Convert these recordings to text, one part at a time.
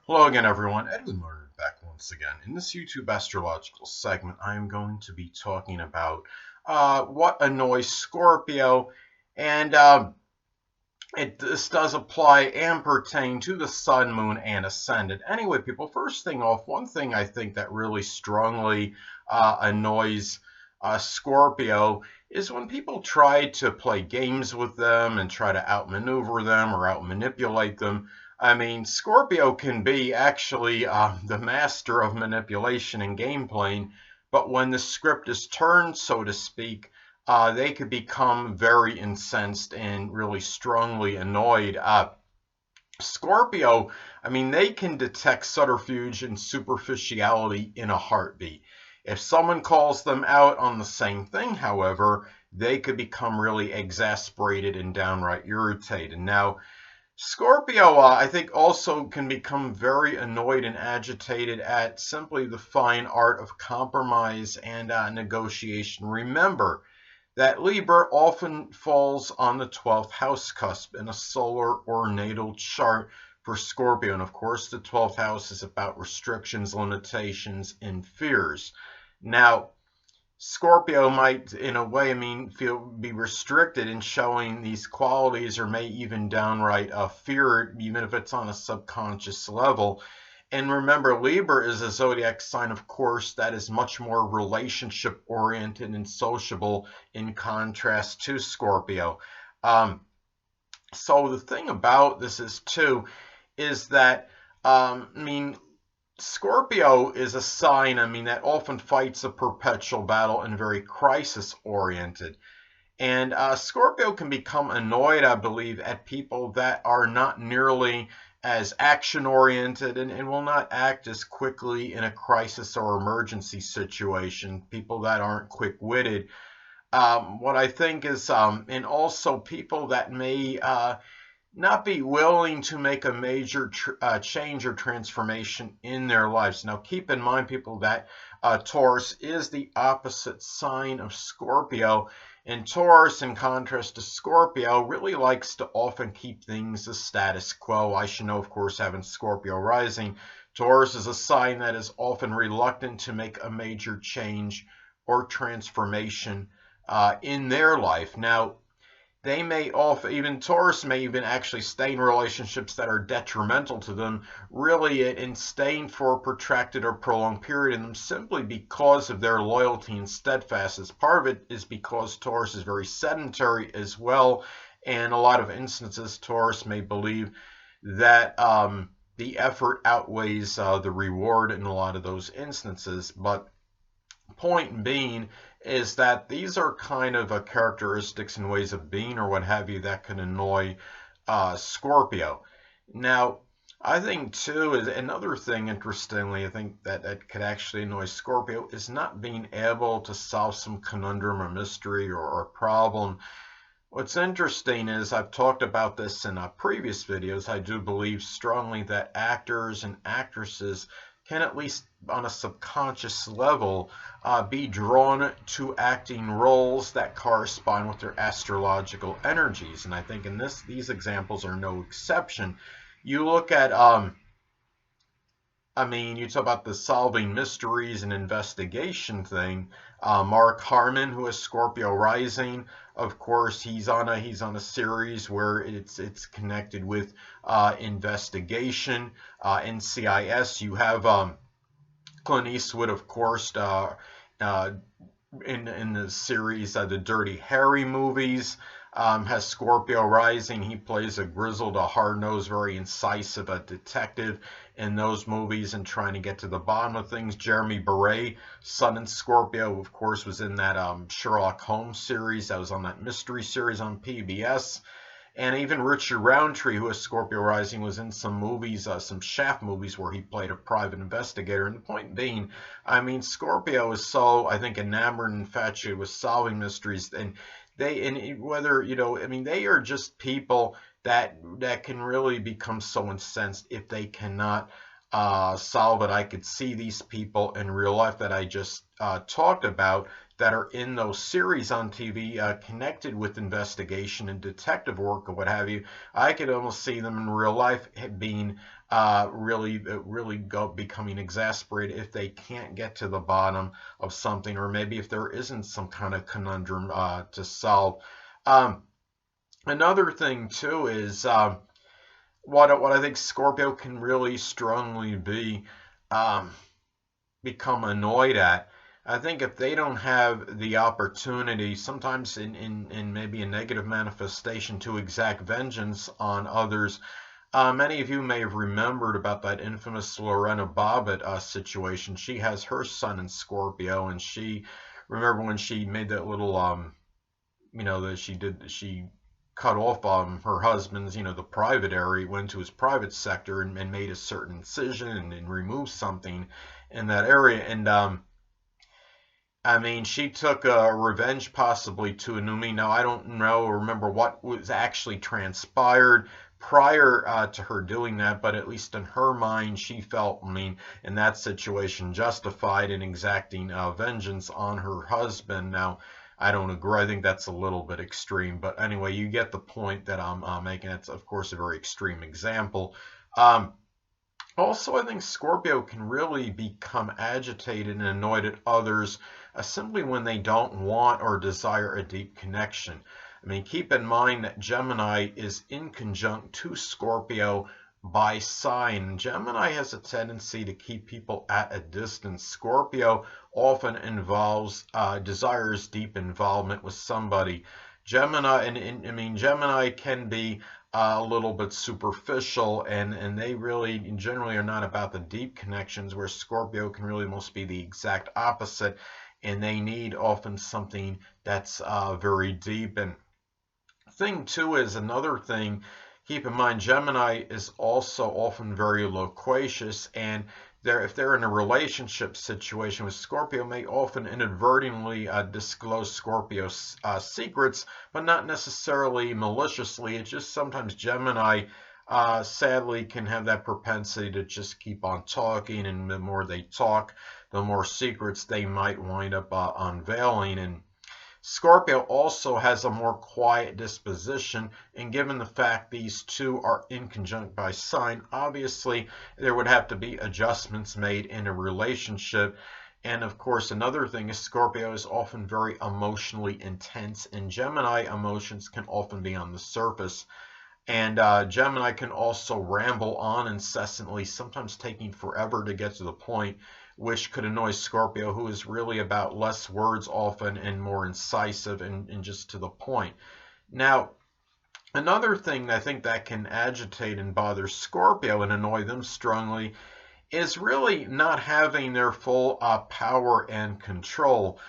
Hello again, everyone. Edwin Learnard back once again. In this YouTube astrological segment, I am going to be talking about what annoys Scorpio, and this does apply and pertain to the Sun, Moon, and Ascendant. Anyway, people, first thing off, one thing I think that really strongly annoys Scorpio is when people try to play games with them and try to outmaneuver them or outmanipulate them. I mean, Scorpio can be actually the master of manipulation and game playing, but when the script is turned, so to speak, they could become very incensed and really strongly annoyed. Scorpio, I mean, they can detect subterfuge and superficiality in a heartbeat. If someone calls them out on the same thing, however, they could become really exasperated and downright irritated. Now, Scorpio, I think, also can become very annoyed and agitated at simply the fine art of compromise and negotiation. Remember that Libra often falls on the 12th house cusp in a solar or natal chart for Scorpio. And of course, the 12th house is about restrictions, limitations, and fears. Now, Scorpio might, in a way, be restricted in showing these qualities, or may even downright fear it, even if it's on a subconscious level. And remember, Libra is a zodiac sign, of course, that is much more relationship oriented and sociable in contrast to Scorpio. So the thing about this is that, Scorpio is a sign, that often fights a perpetual battle and very crisis oriented. And Scorpio can become annoyed, I believe, at people that are not nearly as action oriented and will not act as quickly in a crisis or emergency situation. People that aren't quick witted. What I think is, and also people that may not be willing to make a major change or transformation in their lives. Now, keep in mind, people, that Taurus is the opposite sign of Scorpio, and Taurus, in contrast to Scorpio, really likes to often keep things the status quo. I should know, of course, having Scorpio rising, Taurus is a sign that is often reluctant to make a major change or transformation in their life. Now, they may often, even Taurus may even actually stay in relationships that are detrimental to them, really in staying for a protracted or prolonged period in them simply because of their loyalty and steadfastness. Part of it is because Taurus is very sedentary as well, and a lot of instances Taurus may believe that the effort outweighs the reward in a lot of those instances. But point being is that these are kind of characteristics and ways of being or what have you that can annoy Scorpio. Now, I think too is another thing, interestingly, I think that could actually annoy Scorpio is not being able to solve some conundrum or mystery or problem. What's interesting is I've talked about this in previous videos. I do believe strongly that actors and actresses can, at least on a subconscious level, be drawn to acting roles that correspond with their astrological energies. And I think in these examples are no exception. You look at, you talk about the solving mysteries and investigation thing. Mark Harmon, who is Scorpio rising, of course, he's on a series where it's connected with investigation. NCIS. You have Clint Eastwood, of course, in the series the Dirty Harry movies. Has Scorpio rising. He plays a grizzled, hard-nosed, very incisive detective in those movies and trying to get to the bottom of things. Jeremy Beret, Sun in Scorpio, of course, was in that Sherlock Holmes series. That was on that mystery series on PBS. And even Richard Roundtree, who is Scorpio rising, was in some movies, some Shaft movies, where he played a private investigator. And the point being, Scorpio is so, I think, enamored and infatuated with solving mysteries, and they are just people that can really become so incensed if they cannot solve it. I could see these people in real life that I just talked about that are in those series on TV connected with investigation and detective work or what have you. I could almost see them in real life being really becoming exasperated if they can't get to the bottom of something, or maybe if there isn't some kind of conundrum to solve. Another thing too is what I think Scorpio can really strongly become annoyed at. I think if they don't have the opportunity, sometimes in maybe a negative manifestation, to exact vengeance on others. Many of you may have remembered about that infamous Lorena Bobbitt situation. She has her sun in Scorpio, and remember when she made that little that she cut off her husband's, the private area, went to his private sector and made a certain incision and removed something in that area. And I mean, she took revenge possibly to Anumi. Now, I don't know or remember what was actually transpired prior to her doing that, but at least in her mind, she felt, I mean, in that situation, justified in exacting vengeance on her husband. Now, I don't agree. I think that's a little bit extreme, but anyway, you get the point that I'm making. It's, of course, a very extreme example. Also, I think Scorpio can really become agitated and annoyed at others simply when they don't want or desire a deep connection. I mean, keep in mind that Gemini is in conjunct to Scorpio by sign. Gemini has a tendency to keep people at a distance. Scorpio often desires deep involvement with somebody. Gemini can be a little bit superficial, and they really generally are not about the deep connections, where Scorpio can really almost be the exact opposite, and they need often something that's very deep. And thing too is another thing, keep in mind, Gemini is also often very loquacious, and if they're in a relationship situation with Scorpio, may often inadvertently disclose Scorpio's secrets, but not necessarily maliciously. It's just sometimes Gemini sadly can have that propensity to just keep on talking, and the more they talk, the more secrets they might wind up unveiling. And Scorpio also has a more quiet disposition, and given the fact these two are in conjunct by sign, obviously there would have to be adjustments made in a relationship. And of course, another thing is Scorpio is often very emotionally intense, and Gemini emotions can often be on the surface. And Gemini can also ramble on incessantly, sometimes taking forever to get to the point, which could annoy Scorpio, who is really about less words often and more incisive and just to the point. Now, another thing I think that can agitate and bother Scorpio and annoy them strongly is really not having their full power and control.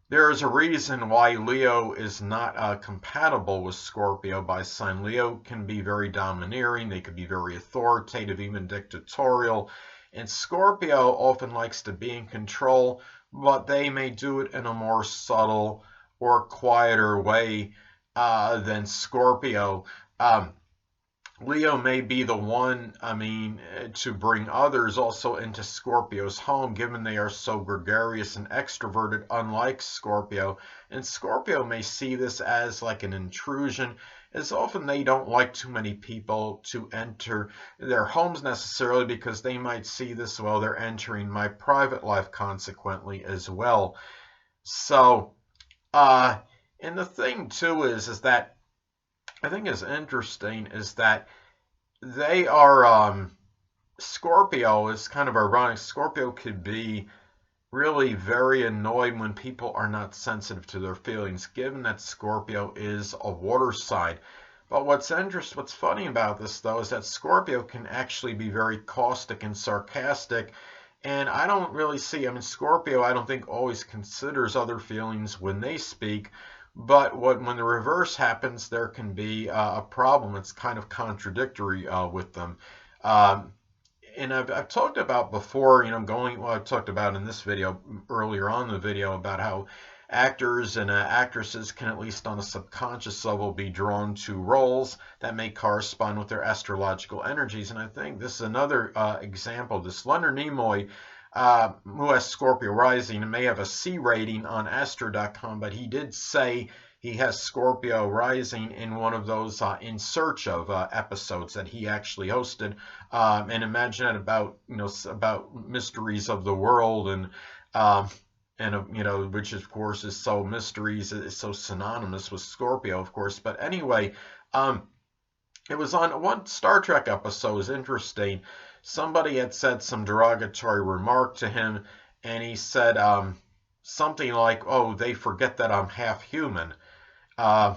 There is a reason why Leo is not compatible with Scorpio by sign. Leo can be very domineering, they could be very authoritative, even dictatorial. And Scorpio often likes to be in control, but they may do it in a more subtle or quieter way than Scorpio. Leo may be the one, to bring others also into Scorpio's home, given they are so gregarious and extroverted, unlike Scorpio. And Scorpio may see this as like an intrusion, as often they don't like too many people to enter their homes necessarily, because they might see this, well, they're entering my private life consequently as well. So, and the thing too is that I think is interesting is that they are, Scorpio is kind of ironic. Scorpio could be really very annoyed when people are not sensitive to their feelings, given that Scorpio is a water sign. But what's funny about this, though, is that Scorpio can actually be very caustic and sarcastic. And I don't really see, Scorpio, I don't think always considers other feelings when they speak. But when the reverse happens, there can be a problem. It's kind of contradictory with them. And I've talked about before, I've talked about in this video, earlier on in the video, about how actors and actresses can, at least on a subconscious level, be drawn to roles that may correspond with their astrological energies. And I think this is another example. This Leonard Nimoy who has Scorpio rising and may have a C rating on Astro.com, but he did say he has Scorpio rising in one of those In Search of episodes that he actually hosted. And imagine that about, about mysteries of the world and which of course is so mysteries is so synonymous with Scorpio, of course. But anyway, it was on one Star Trek episode. It was interesting. Somebody had said some derogatory remark to him, and he said something like, "Oh, they forget that I'm half human." Uh,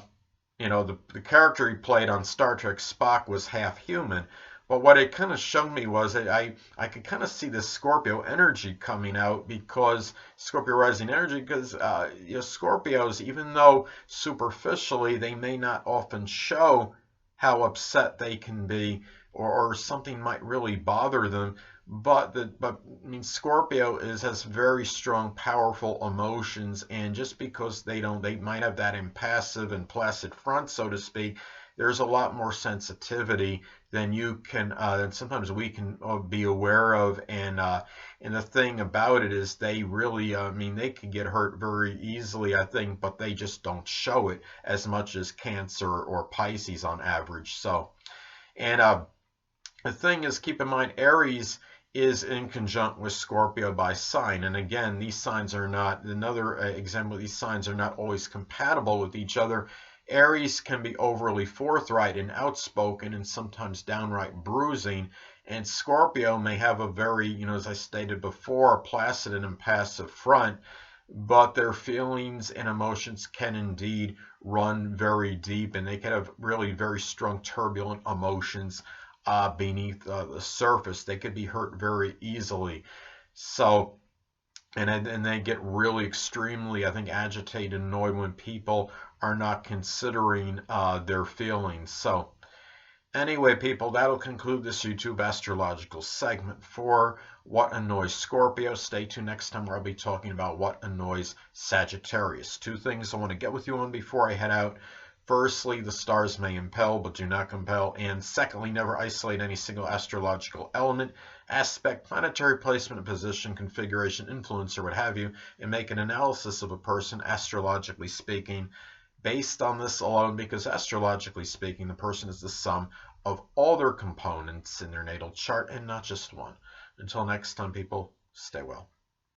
the character he played on Star Trek, Spock, was half human. But what it kind of showed me was that I could kind of see the Scorpio energy coming out, because Scorpio rising energy, because Scorpios, even though superficially they may not often show how upset they can be, or something might really bother them, but Scorpio has very strong, powerful emotions, and just because they might have that impassive and placid front, so to speak, there's a lot more sensitivity than than sometimes we can be aware of. And the thing about it is they really, they can get hurt very easily, I think, but they just don't show it as much as Cancer or Pisces on average. So, and the thing is, keep in mind, Aries is in conjunct with Scorpio by sign. And again, these signs are not, another example, these signs are not always compatible with each other. Aries can be overly forthright and outspoken and sometimes downright bruising. And Scorpio may have a very, as I stated before, placid and impassive front, but their feelings and emotions can indeed run very deep, and they can have really very strong turbulent emotions beneath the surface. They could be hurt very easily. So, and they get really extremely, I think, agitated and annoyed when people are not considering their feelings. So anyway, people, that'll conclude this YouTube astrological segment for what annoys Scorpio. Stay tuned next time, where I'll be talking about what annoys Sagittarius. Two things I want to get with you on before I head out. Firstly, the stars may impel, but do not compel. And secondly, never isolate any single astrological element, aspect, planetary placement, position, configuration, influence, or what have you, and make an analysis of a person, astrologically speaking, based on this alone, because astrologically speaking, the person is the sum of all their components in their natal chart and not just one. Until next time, people, stay well.